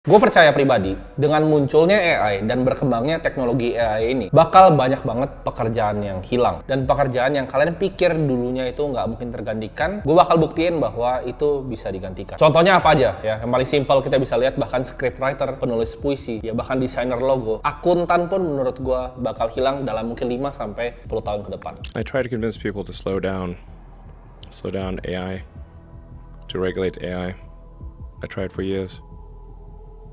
Gue percaya pribadi, dengan munculnya AI dan berkembangnya teknologi AI ini, bakal banyak banget pekerjaan yang hilang. Dan pekerjaan yang kalian pikir dulunya itu nggak mungkin tergantikan, gue bakal buktiin bahwa itu bisa digantikan. Contohnya apa aja ya? Yang paling simpel kita bisa lihat bahkan scriptwriter, penulis puisi, ya bahkan desainer logo, akuntan pun menurut gue bakal hilang dalam mungkin 5-10 tahun ke depan. I try to convince people to slow down AI, to regulate AI. I tried for years.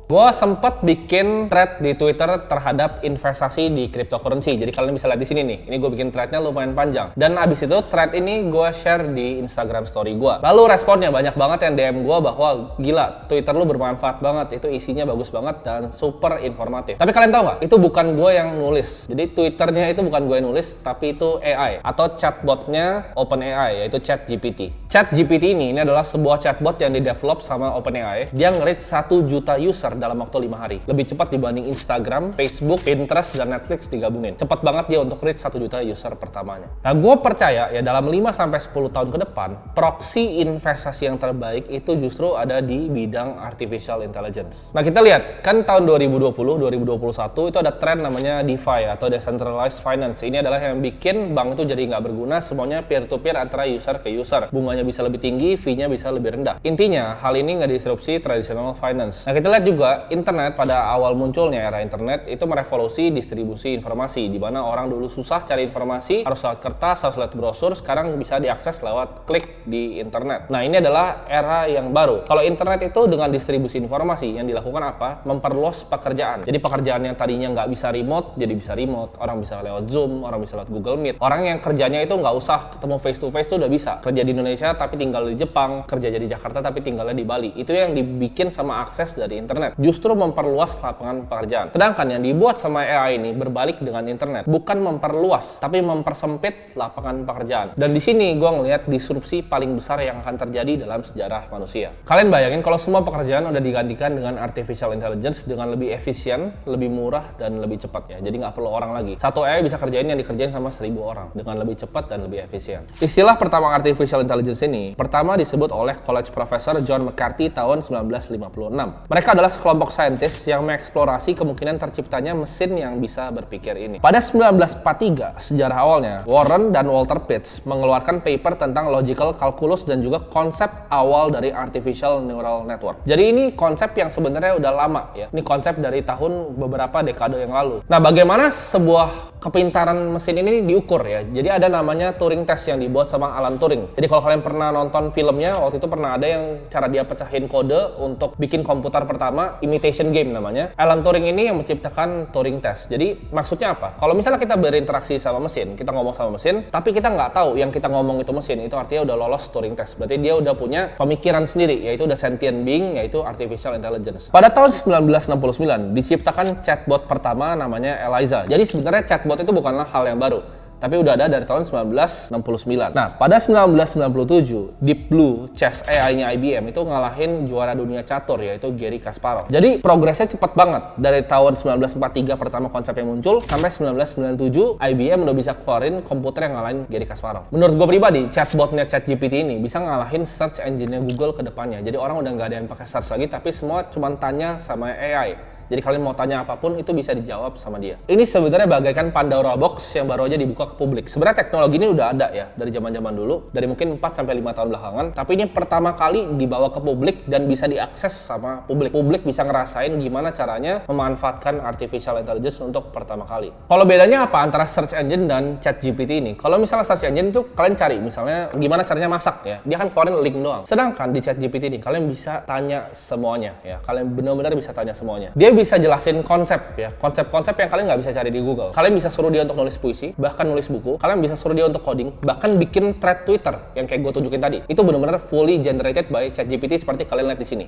Gue sempet bikin thread di Twitter terhadap investasi di cryptocurrency. Jadi kalian bisa lihat di sini nih. Ini gue bikin threadnya lumayan panjang. Dan abis itu thread ini gue share di Instagram story gue. Lalu responnya banyak banget yang DM gue bahwa gila, Twitter lu bermanfaat banget. Itu isinya bagus banget dan super informatif. Tapi kalian tahu nggak? Itu bukan gue yang nulis. Jadi Twitternya itu bukan gue yang nulis, tapi itu AI atau chatbotnya OpenAI, yaitu ChatGPT. ChatGPT ini adalah sebuah chatbot yang didevelop sama OpenAI. Dia nge-reach 1 juta user dalam waktu 5 hari. Lebih cepat dibanding Instagram, Facebook, Pinterest, dan Netflix digabungin. Cepat banget dia untuk reach 1 juta user pertamanya. Nah, gue percaya ya dalam 5-10 tahun ke depan, proxy investasi yang terbaik itu justru ada di bidang artificial intelligence. Nah, kita lihat, kan tahun 2020-2021 itu ada tren namanya DeFi atau Decentralized Finance. Ini adalah yang bikin bank itu jadi nggak berguna, semuanya peer-to-peer antara user ke user. Bunganya bisa lebih tinggi, fee-nya bisa lebih rendah. Intinya, hal ini nggak disrupsi traditional finance. Nah, kita lihat juga internet pada awal munculnya era internet itu merevolusi distribusi informasi, di mana orang dulu susah cari informasi, harus lewat kertas, harus lewat brosur, sekarang bisa diakses lewat klik di internet. Nah, ini adalah era yang baru. Kalau internet itu dengan distribusi informasi, yang dilakukan apa? Memperluas pekerjaan. Jadi pekerjaan yang tadinya nggak bisa remote, jadi bisa remote. Orang bisa lewat Zoom, orang bisa lewat Google Meet. Orang yang kerjanya itu nggak usah ketemu face to face tuh udah bisa. Kerja di Indonesia tapi tinggal di Jepang, kerja di Jakarta tapi tinggalnya di Bali. Itu yang dibikin sama akses dari internet. Justru memperluas lapangan pekerjaan. Sedangkan yang dibuat sama AI ini berbalik dengan internet. Bukan memperluas, tapi mempersempit lapangan pekerjaan. Dan di sini gue ngelihat disrupsi paling besar yang akan terjadi dalam sejarah manusia. Kalian bayangin kalau semua pekerjaan udah digantikan dengan artificial intelligence dengan lebih efisien, lebih murah, dan lebih cepat ya. Jadi nggak perlu orang lagi. Satu AI bisa kerjain yang dikerjain sama 1000 orang dengan lebih cepat dan lebih efisien. Istilah pertama artificial intelligence ini pertama disebut oleh college professor John McCarthy tahun 1956. Mereka adalah sekelompok saintis yang mengeksplorasi kemungkinan terciptanya mesin yang bisa berpikir ini. Pada 1943, sejarah awalnya, Warren dan Walter Pitts mengeluarkan paper tentang logical calculus dan juga konsep awal dari artificial neural network. Jadi ini konsep yang sebenarnya udah lama ya. Ini konsep dari tahun beberapa dekade yang lalu. Nah, bagaimana sebuah kepintaran mesin ini diukur ya? Jadi ada namanya Turing test yang dibuat sama Alan Turing. Jadi kalau kalian pernah nonton filmnya, waktu itu pernah ada yang cara dia pecahin kode untuk bikin komputer pertama, imitation game namanya. Alan Turing ini yang menciptakan Turing test. Jadi maksudnya apa? Kalau misalnya kita berinteraksi sama mesin, kita ngomong sama mesin, tapi kita nggak tahu yang kita ngomong itu mesin, itu artinya udah lolos Turing test. Berarti dia udah punya pemikiran sendiri, yaitu udah sentient being, yaitu artificial intelligence. Pada tahun 1969 diciptakan chatbot pertama namanya Eliza. Jadi sebenarnya chatbot itu bukanlah hal yang baru, tapi udah ada dari tahun 1969. Nah, pada 1997, Deep Blue Chess AI-nya IBM itu ngalahin juara dunia catur, yaitu Garry Kasparov. Jadi, progresnya cepat banget. Dari tahun 1943 pertama konsepnya muncul, sampai 1997, IBM udah bisa keluarin komputer yang ngalahin Garry Kasparov. Menurut gue pribadi, chatbotnya ChatGPT ini bisa ngalahin search engine-nya Google ke depannya. Jadi, orang udah nggak ada yang pakai search lagi, tapi semua cuma tanya sama AI. Jadi kalian mau tanya apapun itu bisa dijawab sama dia. Ini sebenarnya bagaikan Pandora Box yang baru aja dibuka ke publik. Sebenarnya teknologi ini udah ada ya dari zaman-zaman dulu, dari mungkin 4-5 tahun belakangan, tapi ini pertama kali dibawa ke publik dan bisa diakses sama publik. Publik bisa ngerasain gimana caranya memanfaatkan artificial intelligence untuk pertama kali. Kalau bedanya apa antara search engine dan ChatGPT ini? Kalau misalnya search engine itu kalian cari misalnya gimana caranya masak ya, dia kan keluarin link doang. Sedangkan di ChatGPT ini kalian bisa tanya semuanya ya. Kalian benar-benar bisa tanya semuanya. Dia bisa jelasin konsep ya, konsep-konsep yang kalian nggak bisa cari di Google. Kalian bisa suruh dia untuk nulis puisi, bahkan nulis buku. Kalian bisa suruh dia untuk coding, bahkan bikin thread Twitter yang kayak gue tunjukin tadi. Itu benar-benar fully generated by ChatGPT seperti kalian lihat di sini.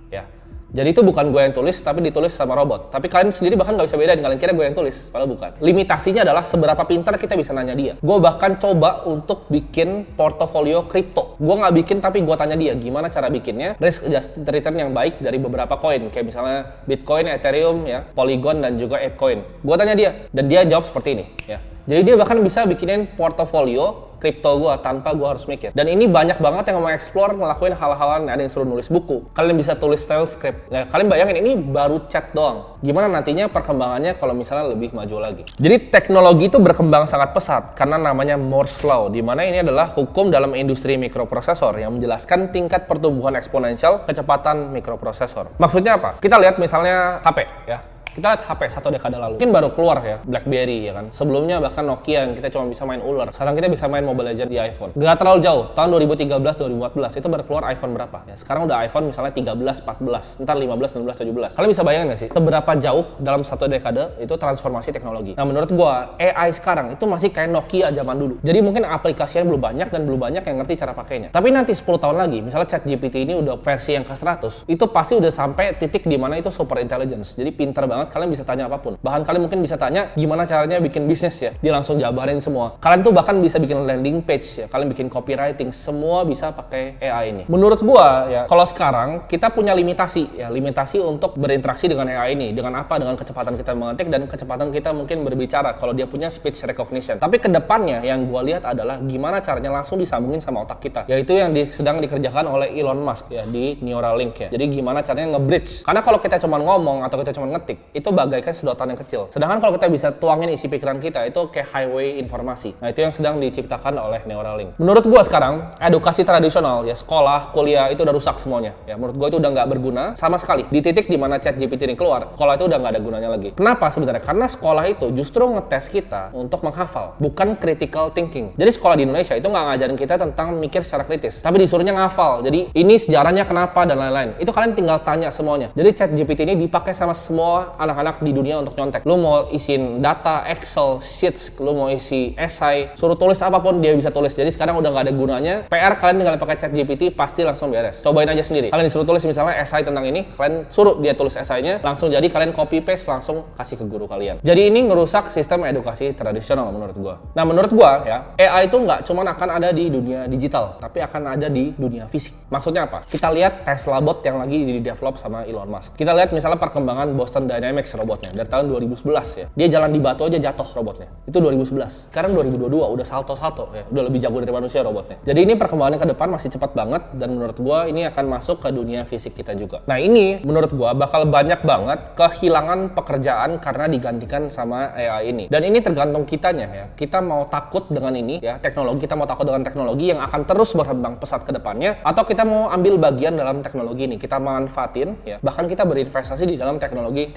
Ya. Jadi itu bukan gue yang tulis, tapi ditulis sama robot. Tapi kalian sendiri bahkan nggak bisa bedain, kalian kira gue yang tulis, padahal bukan. Limitasinya adalah seberapa pintar kita bisa nanya dia. Gue bahkan coba untuk bikin portofolio kripto. Gue nggak bikin, tapi gue tanya dia gimana cara bikinnya, risk adjusted return yang baik dari beberapa koin, kayak misalnya Bitcoin, Ethereum, ya, Polygon, dan juga ApeCoin. Gue tanya dia, dan dia jawab seperti ini. Ya. Jadi dia bahkan bisa bikinin portofolio kripto gue tanpa gue harus mikir. Dan ini banyak banget yang mau explore ngelakuin hal-hal, ada yang suruh nulis buku, kalian bisa tulis style script. Nah, kalian bayangin ini baru chat doang. Gimana nantinya perkembangannya kalau misalnya lebih maju lagi. Jadi teknologi itu berkembang sangat pesat karena namanya Moore's Law, di mana ini adalah hukum dalam industri mikroprosesor yang menjelaskan tingkat pertumbuhan eksponensial kecepatan mikroprosesor. Maksudnya apa? Kita lihat misalnya HP ya. Kita lihat HP satu dekade lalu, mungkin baru keluar ya, BlackBerry ya kan. Sebelumnya bahkan Nokia yang kita cuma bisa main ular. Sekarang kita bisa main Mobile Legends di iPhone. Gak terlalu jauh, tahun 2013-2014 itu baru keluar iPhone berapa? Ya, sekarang udah iPhone misalnya 13, 14, ntar 15, 16, 17. Kalian bisa bayangin gak sih, seberapa jauh dalam satu dekade itu transformasi teknologi. Nah menurut gua, AI sekarang itu masih kayak Nokia zaman dulu. Jadi mungkin aplikasinya belum banyak dan belum banyak yang ngerti cara pakainya. Tapi nanti 10 tahun lagi, misalnya ChatGPT ini udah versi yang ke-100, itu pasti udah sampai titik di mana itu super intelligence. Jadi pintar banget, kalian bisa tanya apapun. Bahkan kalian mungkin bisa tanya gimana caranya bikin bisnis ya. Dia langsung jabarin semua. Kalian tuh bahkan bisa bikin landing page ya. Kalian bikin copywriting, semua bisa pakai AI ini. Menurut gua ya, kalau sekarang kita punya limitasi ya, limitasi untuk berinteraksi dengan AI ini. Dengan apa? Dengan kecepatan kita mengetik dan kecepatan kita mungkin berbicara kalau dia punya speech recognition. Tapi kedepannya yang gua lihat adalah gimana caranya langsung disambungin sama otak kita. Yaitu yang sedang dikerjakan oleh Elon Musk ya di Neuralink ya. Jadi gimana caranya nge-bridge. Karena kalau kita cuma ngomong atau kita cuma ngetik, itu bagaikan sedotan yang kecil. Sedangkan kalau kita bisa tuangin isi pikiran kita, itu kayak highway informasi. Nah, itu yang sedang diciptakan oleh Neuralink. Menurut gua sekarang, edukasi tradisional ya, sekolah, kuliah itu udah rusak semuanya. Ya, menurut gua itu udah nggak berguna sama sekali. Di titik di mana ChatGPT ini keluar, sekolah itu udah nggak ada gunanya lagi. Kenapa sebenarnya? Karena sekolah itu justru ngetes kita untuk menghafal, bukan critical thinking. Jadi sekolah di Indonesia itu nggak ngajarin kita tentang mikir secara kritis, tapi disuruhnya ngafal. Jadi ini sejarahnya kenapa dan lain-lain. Itu kalian tinggal tanya semuanya. Jadi ChatGPT ini dipakai sama semua anak-anak di dunia untuk nyontek. Lu mau isiin data, Excel, Sheets, lu mau isi esai, suruh tulis apapun dia bisa tulis. Jadi sekarang udah nggak ada gunanya. PR kalian tinggal pakai ChatGPT pasti langsung beres. Cobain aja sendiri. Kalian disuruh tulis misalnya esai tentang ini, kalian suruh dia tulis esainya, langsung jadi kalian copy paste langsung kasih ke guru kalian. Jadi ini ngerusak sistem edukasi tradisional menurut gua. Nah menurut gua ya, AI itu nggak cuma akan ada di dunia digital, tapi akan ada di dunia fisik. Maksudnya apa? Kita lihat Tesla bot yang lagi di-develop sama Elon Musk. Kita lihat misalnya perkembangan Boston Dynamics robotnya dari tahun 2011 ya. Dia jalan di batu aja jatuh robotnya. Itu 2011. Sekarang 2022 udah salto-salto ya. Udah lebih jago dari manusia robotnya. Jadi ini perkembangannya ke depan masih cepat banget dan menurut gua ini akan masuk ke dunia fisik kita juga. Nah, ini menurut gua bakal banyak banget kehilangan pekerjaan karena digantikan sama AI ini. Dan ini tergantung kitanya ya. Kita mau takut dengan ini ya, teknologi, kita mau takut dengan teknologi yang akan terus berkembang pesat ke depannya, atau kita mau ambil bagian dalam teknologi ini, kita manfaatin ya. Bahkan kita berinvestasi di dalam teknologi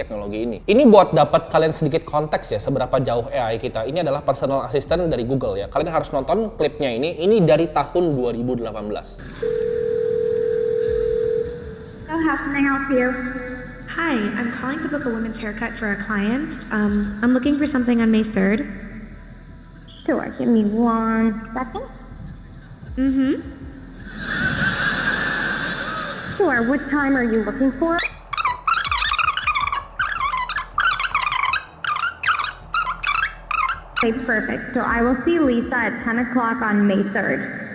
ini. Ini buat dapat kalian sedikit konteks ya, seberapa jauh AI kita. Ini adalah personal assistant dari Google ya. Kalian harus nonton klipnya ini dari tahun 2018. So how can I help you? Hi, I'm calling to book a women's haircut for a client. I'm looking for something on May 3rd. Sure, give me 1 second. Sure, what time are you looking for? Okay, perfect. So I will see Lisa at 10 o'clock on May 3rd.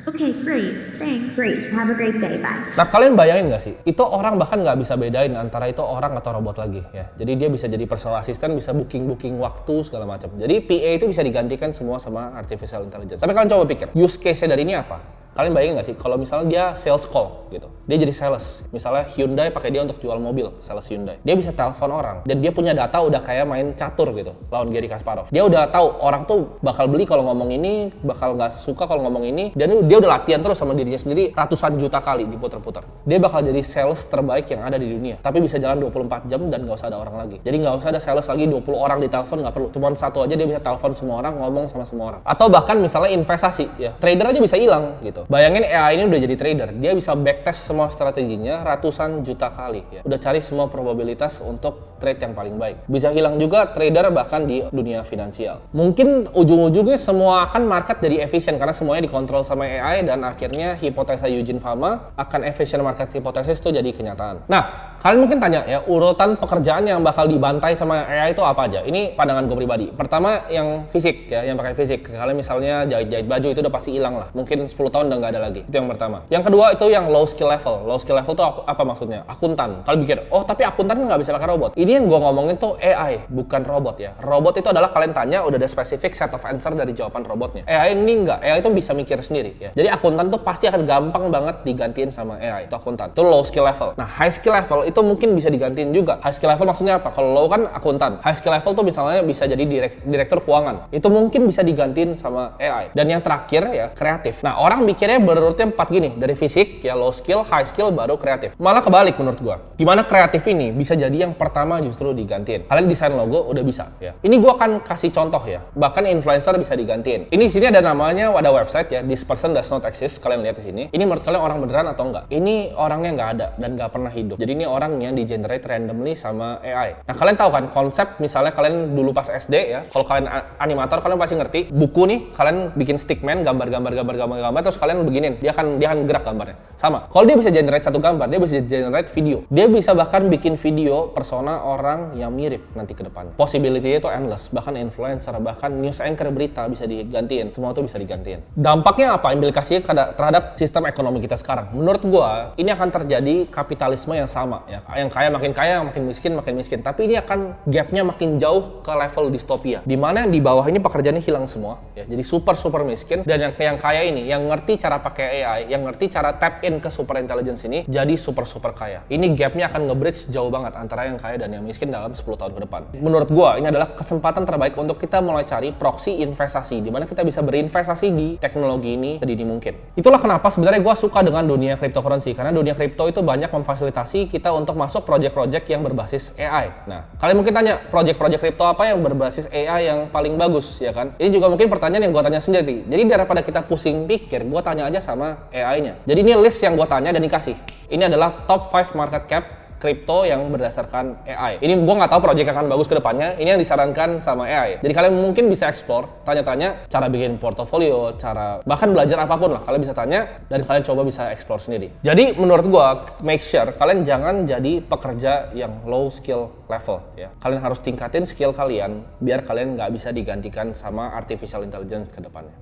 Okay, great. Thanks. Great. Have a great day. Bye. Nah, kalian bayangin nggak sih? Itu orang bahkan nggak bisa bedain antara itu orang atau robot lagi ya. Jadi dia bisa jadi personal assistant, bisa booking waktu segala macam. Jadi PA itu bisa digantikan semua sama artificial intelligence. Tapi kalian coba pikir, use case-nya dari ini apa? Kalian bayangin nggak sih kalau misalnya dia sales call gitu, dia jadi sales, misalnya Hyundai pakai dia untuk jual mobil, sales Hyundai, dia bisa telepon orang dan dia punya data udah kayak main catur gitu lawan Garry Kasparov. Dia udah tahu orang tuh bakal beli kalau ngomong ini, bakal nggak suka kalau ngomong ini, dan dia udah latihan terus sama dirinya sendiri ratusan juta kali diputer-puter. Dia bakal jadi sales terbaik yang ada di dunia, tapi bisa jalan 24 jam dan nggak usah ada orang lagi. Jadi nggak usah ada sales lagi 20 orang di telepon, nggak perlu, cuma satu aja dia bisa telepon semua orang, ngomong sama semua orang. Atau bahkan misalnya investasi ya, trader aja bisa hilang gitu. Bayangin AI ini udah jadi trader, dia bisa backtest semua strateginya ratusan juta kali ya. Udah cari semua probabilitas untuk trade yang paling baik. Bisa hilang juga trader bahkan di dunia finansial. Mungkin ujung-ujungnya semua akan market jadi efisien karena semuanya dikontrol sama AI dan akhirnya hipotesa Eugene Fama akan efficient market hypothesis itu jadi kenyataan. Nah, kalian mungkin tanya ya, urutan pekerjaan yang bakal dibantai sama AI itu apa aja? Ini pandangan gue pribadi. Pertama yang fisik ya, yang pakai fisik. Kalian misalnya jahit-jahit baju itu udah pasti hilang lah. Mungkin 10 tahun udah nggak ada lagi. Itu yang pertama. Yang kedua itu yang low skill level. Low skill level itu apa maksudnya? Akuntan. Kalian pikir, oh tapi akuntan nggak bisa pakai robot. Ini yang gue ngomongin tuh AI, bukan robot ya. Robot itu adalah kalian tanya udah ada specific set of answer dari jawaban robotnya. AI ini enggak. AI itu bisa mikir sendiri ya. Jadi akuntan tuh pasti akan gampang banget digantiin sama AI. Itu akuntan. Itu low skill level. Nah, high skill level itu mungkin bisa digantiin juga. High skill level maksudnya apa? Kalau low kan akuntan. High skill level tuh misalnya bisa jadi direktur keuangan. Itu mungkin bisa digantiin sama AI. Dan yang terakhir ya, kreatif. Nah, orang mikirnya berurutnya 4 gini. Dari fisik ya, low skill, high skill, baru kreatif. Malah kebalik menurut gua. Dimana kreatif ini bisa jadi yang pertama justru digantiin. Kalian desain logo udah bisa ya. Ini gua akan kasih contoh ya. Bahkan influencer bisa digantiin. Ini di sini ada namanya, ada website ya. This person does not exist. Kalian lihat di sini. Ini menurut kalian orang beneran atau enggak? Ini orangnya nggak ada dan nggak pernah hidup. Jadi ini orang yang di-generate randomly sama AI. Nah, kalian tahu kan konsep misalnya kalian dulu pas SD ya, kalau kalian animator kalian pasti ngerti. Buku nih, kalian bikin stickman, gambar, terus kalian beginin, dia akan gerak gambarnya. Sama. Kalau dia bisa generate satu gambar, dia bisa generate video. Dia bisa bahkan bikin video persona orang yang mirip nanti ke depan. Possibility-nya itu endless. Bahkan influencer, bahkan news anchor berita bisa digantiin. Semua itu bisa digantiin. Dampaknya apa? Implikasinya terhadap sistem ekonomi kita sekarang. Menurut gua, ini akan terjadi kapitalisme yang sama ya. Yang kaya makin kaya, makin miskin. Tapi ini akan gapnya makin jauh ke level distopia. Dimana yang di bawah ini pekerjaannya hilang semua ya. Jadi super miskin, dan yang kaya ini yang ngerti cara pakai AI, yang ngerti cara tap in ke super intelligence ini jadi super kaya. Ini gapnya akan nge-bridge jauh banget antara yang kaya dan yang miskin dalam 10 tahun ke depan. Menurut gua ini adalah kesempatan terbaik untuk kita mulai cari proxy investasi di mana kita bisa berinvestasi di teknologi ini sedini mungkin. Itulah kenapa sebenarnya gua suka dengan dunia cryptocurrency, karena dunia kripto itu banyak memfasilitasi kita untuk masuk project-project yang berbasis AI. Nah, kalian mungkin tanya, project-project kripto apa yang berbasis AI yang paling bagus, ya kan? Ini juga mungkin pertanyaan yang gue tanya sendiri. Jadi daripada kita pusing pikir, gue tanya aja sama AI-nya. Jadi ini list yang gue tanya dan dikasih. Ini adalah top 5 market cap kripto yang berdasarkan AI. Ini gue nggak tahu project akan bagus ke depannya. Ini yang disarankan sama AI. Jadi kalian mungkin bisa explore, tanya-tanya cara bikin portofolio, cara bahkan belajar apapun lah. Kalian bisa tanya dan kalian coba bisa explore sendiri. Jadi menurut gue, make sure kalian jangan jadi pekerja yang low skill level ya. Kalian harus tingkatin skill kalian biar kalian nggak bisa digantikan sama artificial intelligence ke depannya.